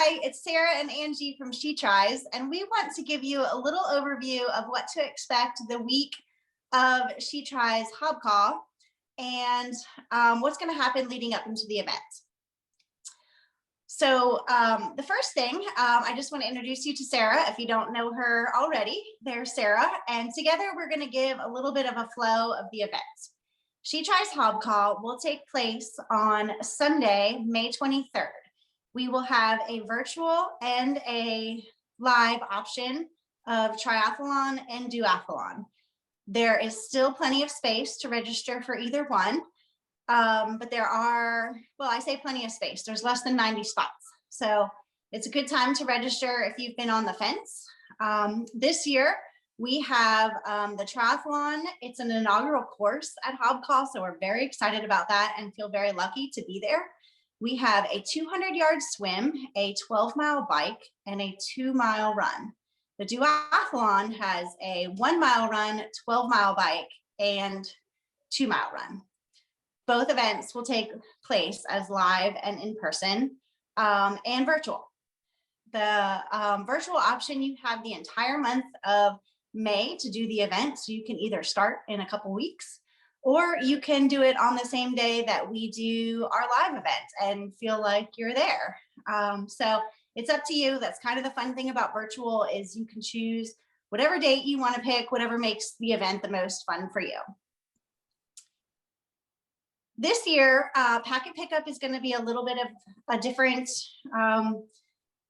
Hi, it's Sarah and Angie from She Tries, and we want to give you a little overview of what to expect the week of She Tries Hobcaw and what's going to happen leading up into the event. So the first thing, I just want to introduce you to Sarah. If you don't know her already, there's Sarah, and together we're going to give a little bit of a flow of the event. She Tries Hobcaw will take place on Sunday, May 23rd. We will have a virtual and a live option of triathlon and duathlon. There is still plenty of space to register for either one, but there are, well, I say plenty of space. There's less than 90 spots. So it's a good time to register if you've been on the fence. This year, we have the triathlon. It's an inaugural course at Hobcaw, so we're very excited about that and feel very lucky to be there. We have a 200-yard swim, a 12-mile bike, and a 2-mile run. The duathlon has a 1-mile run, 12-mile bike, and 2-mile run. Both events will take place as live and in person and virtual. The virtual option, you have the entire month of May to do the event, so you can either start in a couple weeks or you can do it on the same day that we do our live event and feel like you're there. So it's up to you. That's kind of the fun thing about virtual is you can choose whatever date you want to pick, whatever makes the event the most fun for you. This year, packet pickup is going to be a little bit of a different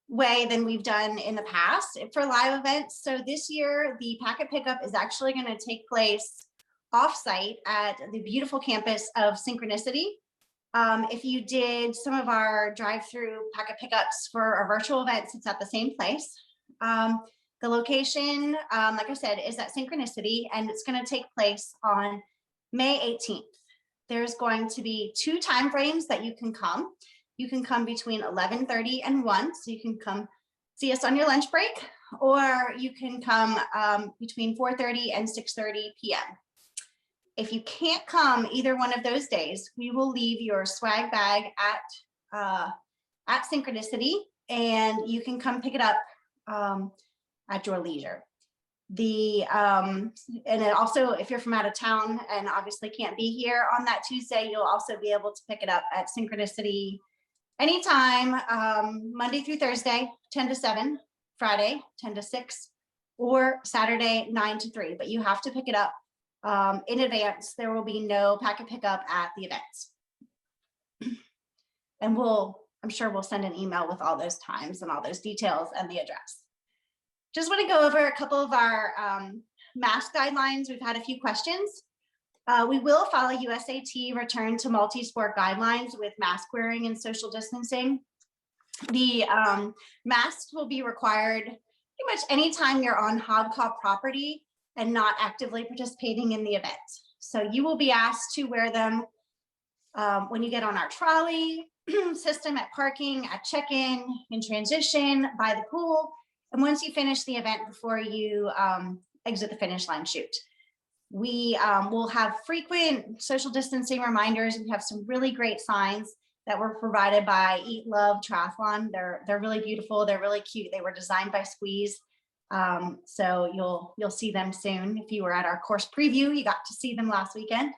way than we've done in the past for live events. So this year, the packet pickup is actually going to take place off-site at the beautiful campus of Synchronicity. If you did some of our drive-through packet pickups for our virtual events, it's at the same place. The location, like I said, is at Synchronicity, and it's going to take place on May 18th. There's going to be 2 time frames that you can come. You can come between 11:30 and 1, so you can come see us on your lunch break, or you can come between 4:30 and 6:30 p.m. If you can't come either one of those days, we will leave your swag bag at Synchronicity, and you can come pick it up at your leisure. And then also, if you're from out of town and obviously can't be here on that Tuesday, you'll also be able to pick it up at Synchronicity anytime, Monday through Thursday, 10 to 7, Friday, 10 to 6, or Saturday, 9 to 3. But you have to pick it up in advance. There will be no packet pickup at the events. And I'm sure we'll send an email with all those times and all those details and the address. Just want to go over a couple of our mask guidelines. We've had a few questions. We will follow USAT return to multi-sport guidelines with mask wearing and social distancing. The masks will be required pretty much anytime you're on Hobcaw property and not actively participating in the event. So you will be asked to wear them when you get on our trolley system, at parking, at check-in, in transition, by the pool, and once you finish the event before you exit the finish line chute. We will have frequent social distancing reminders. We have some really great signs that were provided by Eat Love Triathlon. They're really beautiful. They're really cute. They were designed by Squeeze. So you'll see them soon. If you were at our course preview, you got to see them last weekend.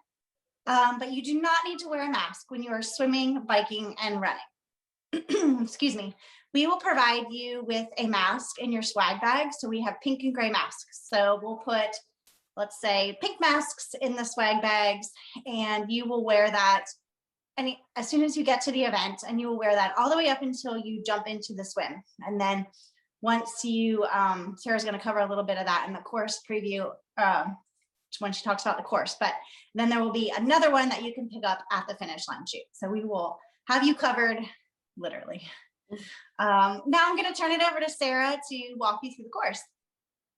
But you do not need to wear a mask when you are swimming, biking, and running. Excuse me. We will provide you with a mask in your swag bag. So we have pink and gray masks. So we'll put, let's say, pink masks in the swag bags, and you will wear that as soon as you get to the event, and you will wear that all the way up until you jump into the swim. And then once you, Sarah's going to cover a little bit of that in the course preview when she talks about the course, but then there will be another one that you can pick up at the finish line chute. So we will have you covered literally. Now I'm going to turn it over to Sarah to walk you through the course.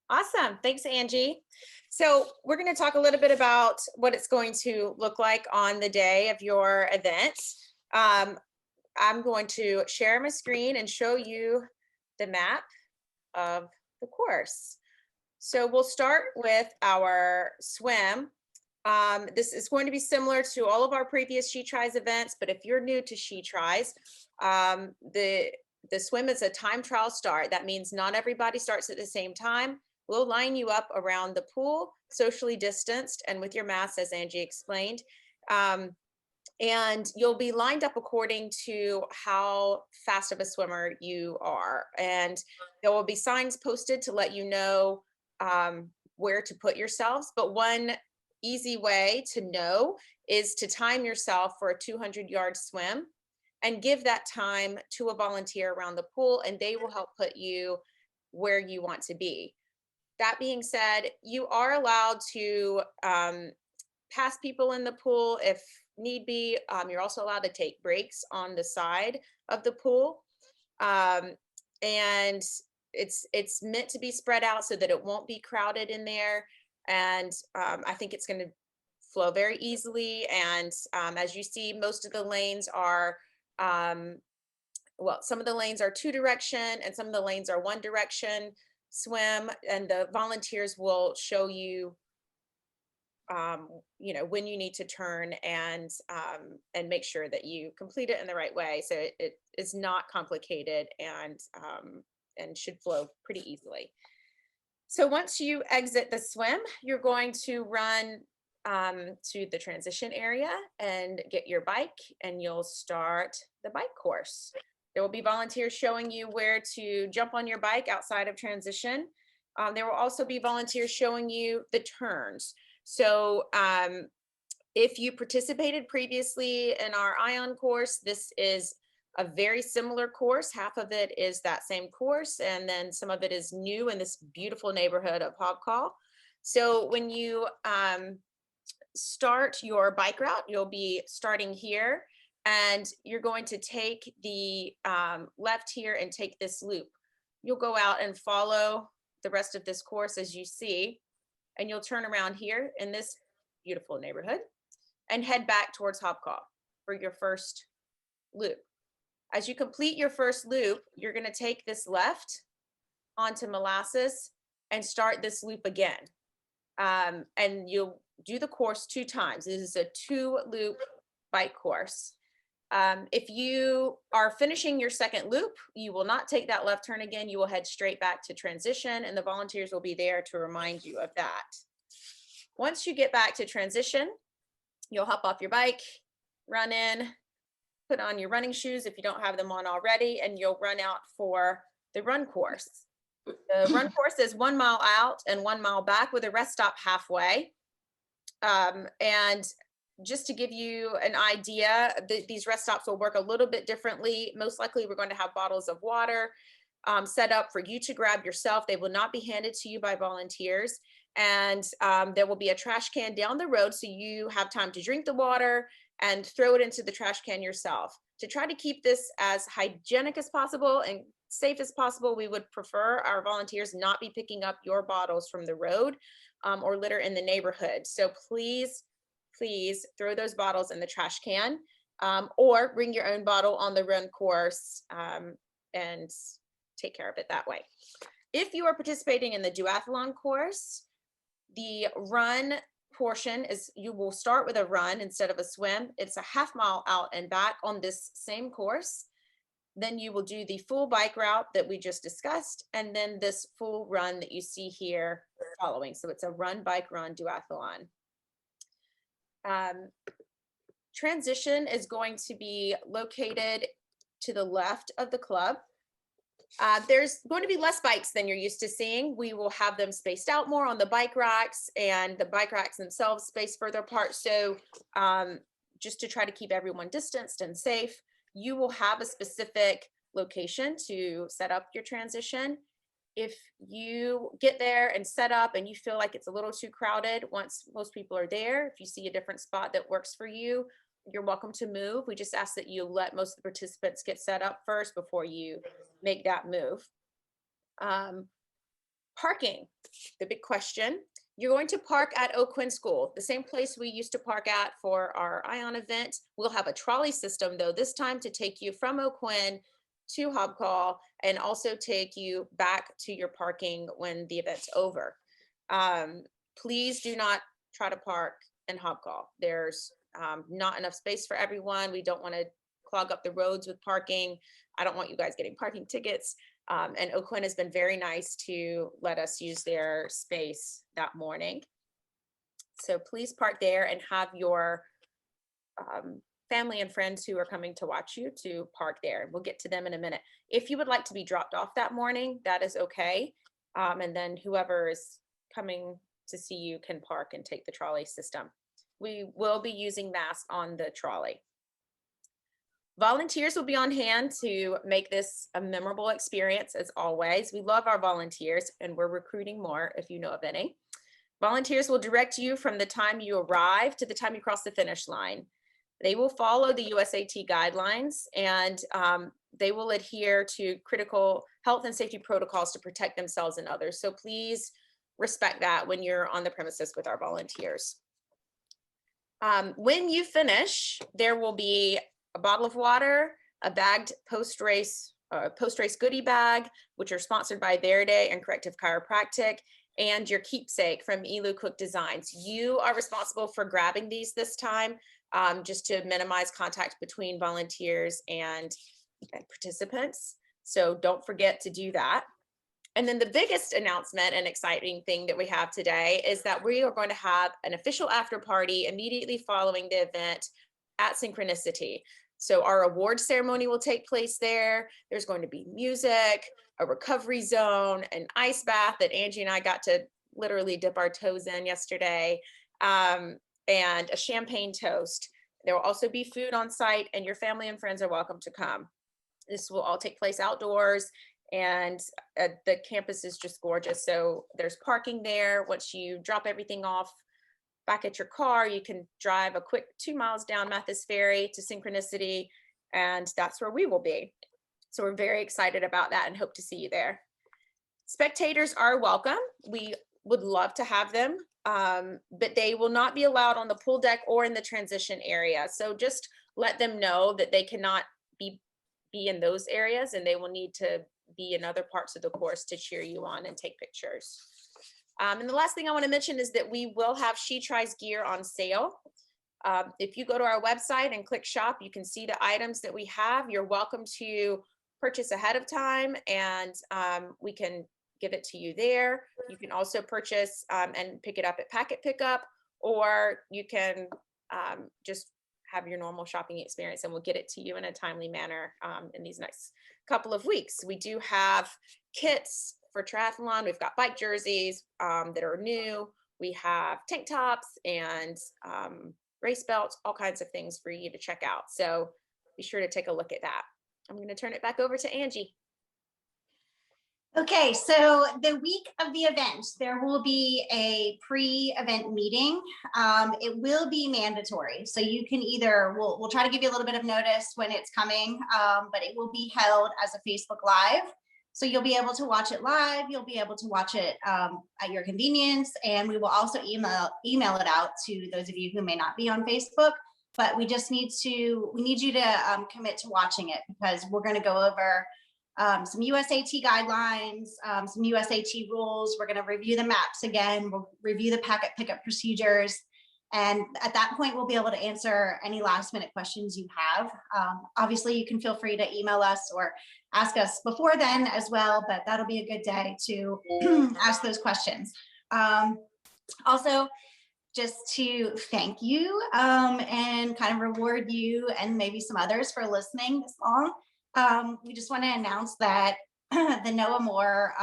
Awesome. Thanks, Angie. So we're going to talk a little bit about what it's going to look like on the day of your event. I'm going to share my screen and show you the map of the course. So we'll start with our swim. This is going to be similar to all of our previous She Tries events, but if you're new to She Tries, the The swim is a time trial start. That means not everybody starts at the same time. We'll line you up around the pool, socially distanced and with your masks, as Angie explained. And you'll be lined up according to how fast of a swimmer you are. And there will be signs posted to let you know where to put yourselves. But one easy way to know is to time yourself for a 200-yard swim and give that time to a volunteer around the pool, and they will help put you where you want to be. That being said, you are allowed to pass people in the pool if need be. You're also allowed to take breaks on the side of the pool. And it's meant to be spread out so that it won't be crowded in there. And I think it's going to flow very easily. And as you see, most of the lanes are, well, some of the lanes are 2 direction and some of the lanes are 1 direction swim. And the volunteers will show you, you know, when you need to turn and make sure that you complete it in the right way. So it is not complicated and should flow pretty easily. So once you exit the swim, you're going to run to the transition area and get your bike, and you'll start the bike course. There will be volunteers showing you where to jump on your bike outside of transition. There will also be volunteers showing you the turns. So if you participated previously in our ION course, this is a very similar course. Half of it is that same course, and then some of it is new in this beautiful neighborhood of Hobcaw. So when you start your bike route, you'll be starting here, and you're going to take the left here and take this loop. You'll go out and follow the rest of this course as you see, and you'll turn around here in this beautiful neighborhood and head back towards Hobcaw for your first loop. As you complete your first loop, you're going to take this left onto Molasses and start this loop again. And you'll do the course 2 times. This is a 2-loop bike course. If you are finishing your second loop, you will not take that left turn again. You will head straight back to transition, and the volunteers will be there to remind you of that. Once you get back to transition, you'll hop off your bike, run in, put on your running shoes if you don't have them on already, and you'll run out for the run course. The run course is 1 mile out and 1 mile back with a rest stop halfway. And just to give you an idea, these rest stops will work a little bit differently. Most likely we're going to have bottles of water set up for you to grab yourself. They will not be handed to you by volunteers. And there will be a trash can down the road, so you have time to drink the water and throw it into the trash can yourself. To try to keep this as hygienic as possible and safe as possible, we would prefer our volunteers not be picking up your bottles from the road or litter in the neighborhood. So please throw those bottles in the trash can or bring your own bottle on the run course and take care of it that way. If you are participating in the duathlon course, the run portion is, you will start with a run instead of a swim. It's a half mile out and back on this same course. Then you will do the full bike route that we just discussed, and then this full run that you see here following. So it's a run, bike, run duathlon. Transition is going to be located to the left of the club. There's going to be less bikes than you're used to seeing. We will have them spaced out more on the bike racks, and the bike racks themselves spaced further apart. So just to try to keep everyone distanced and safe, you will have a specific location to set up your transition. If you get there and set up and you feel like it's a little too crowded, once most people are there, if you see a different spot that works for you, you're welcome to move. We just ask that you let most of the participants get set up first before you make that move. Parking, the big question. You're going to park at Eau Quinn School, the same place we used to park at for our ION event. We'll have a trolley system though, this time to take you from Eau Quinn to Hobcaw and also take you back to your parking when the event's over. Please do not try to park in Hobcaw. There's not enough space for everyone. We don't want to clog up the roads with parking. I don't want you guys getting parking tickets. And Oakland has been very nice to let us use their space that morning. So please park there and have your family and friends who are coming to watch you to park there. We'll get to them in a minute. If you would like to be dropped off that morning, that is okay. And then whoever is coming to see you can park and take the trolley system. We will be using masks on the trolley. Volunteers will be on hand to make this a memorable experience as always. We love our volunteers and we're recruiting more if you know of any. Volunteers will direct you from the time you arrive to the time you cross the finish line. They will follow the USAT guidelines and they will adhere to critical health and safety protocols to protect themselves and others. So please respect that when you're on the premises with our volunteers. When you finish, there will be a bottle of water, a bagged post-race goodie bag, which are sponsored by Verde and Corrective Chiropractic, and your keepsake from Elu Cook Designs. You are responsible for grabbing these this time, just to minimize contact between volunteers and participants. So don't forget to do that. And then the biggest announcement and exciting thing that we have today is that we are going to have an official after party immediately following the event at Synchronicity. So our award ceremony will take place there. There's going to be music, a recovery zone, an ice bath that Angie and I got to literally dip our toes in yesterday, and a champagne toast. There will also be food on site and your family and friends are welcome to come. This will all take place outdoors and the campus is just gorgeous. So there's parking there. Once you drop everything off back at your car, you can drive a quick 2 miles down Mathis Ferry to Synchronicity, and that's where we will be. So we're very excited about that and hope to see you there. Spectators are welcome. We would love to have them, but they will not be allowed on the pool deck or in the transition area. So just let them know that they cannot be in those areas and they will need to be in other parts of the course to cheer you on and take pictures. And the last thing I want to mention is that we will have She Tries gear on sale. If you go to our website and click shop, you can see the items that we have. You're welcome to purchase ahead of time and we can give it to you there. You can also purchase and pick it up at packet pickup, or you can just have your normal shopping experience and we'll get it to you in a timely manner in these next couple of weeks. We do have kits for triathlon. We've got bike jerseys that are new. We have tank tops and race belts, all kinds of things for you to check out. So be sure to take a look at that. I'm going to turn it back over to Angie. Okay, so the week of the event, there will be a pre-event meeting. It will be mandatory. So you can either, we'll try to give you a little bit of notice when it's coming, but it will be held as a Facebook Live. So you'll be able to watch it live. You'll be able to watch it at your convenience. And we will also email it out to those of you who may not be on Facebook, but we need you to commit to watching it because we're going to go over some USAT guidelines, some USAT rules. We're going to review the maps again. We'll review the packet pickup procedures. And at that point, we'll be able to answer any last minute questions you have. Obviously, you can feel free to email us or ask us before then as well, but that'll be a good day to ask those questions. Also, just to thank you and kind of reward you and maybe some others for listening this long. We just want to announce that the Noah Moore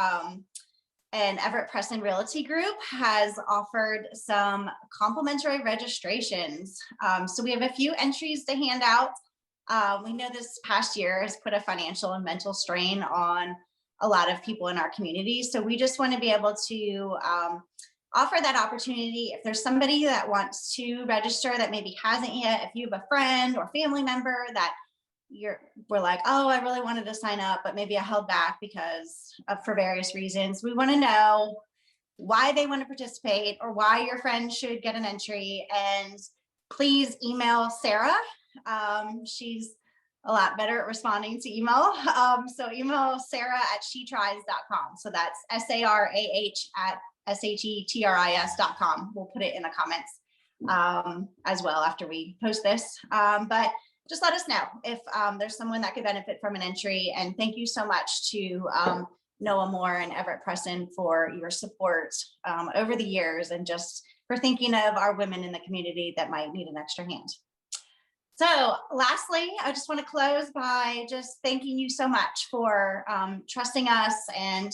and Everett Preston Realty Group has offered some complimentary registrations. So we have a few entries to hand out. We know this past year has put a financial and mental strain on a lot of people in our community. So we just want to be able to offer that opportunity. If there's somebody that wants to register that maybe hasn't yet, if you have a friend or family member that we're like, oh, I really wanted to sign up, but maybe I held back because for various reasons. We want to know why they want to participate or why your friend should get an entry. And please email Sarah. She's a lot better at responding to email. So email Sarah at shetries.com. So that's SARAH@SHETRIS.com. We'll put it in the comments as well after we post this. But just let us know if there's someone that could benefit from an entry. And thank you so much to Noah Moore and Everett Preston for your support over the years, and just for thinking of our women in the community that might need an extra hand. So lastly, I just want to close by just thanking you so much for trusting us. And,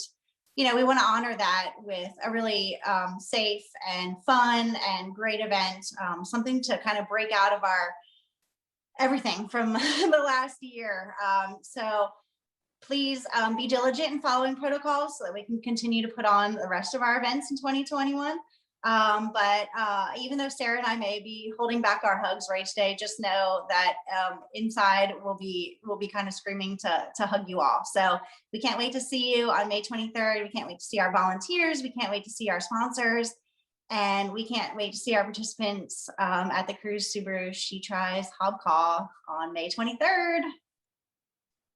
we want to honor that with a really safe and fun and great event, something to kind of break out of our everything from the last year. So please be diligent in following protocols so that we can continue to put on the rest of our events in 2021. But even though Sarah and I may be holding back our hugs race day, just know that inside we'll be kind of screaming to hug you all. So we can't wait to see you on May 23rd. We can't wait to see our volunteers. We can't wait to see our sponsors. And we can't wait to see our participants at the Cruise Subaru She Tries Hobcaw on May 23rd.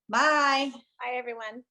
Bye. Bye, everyone.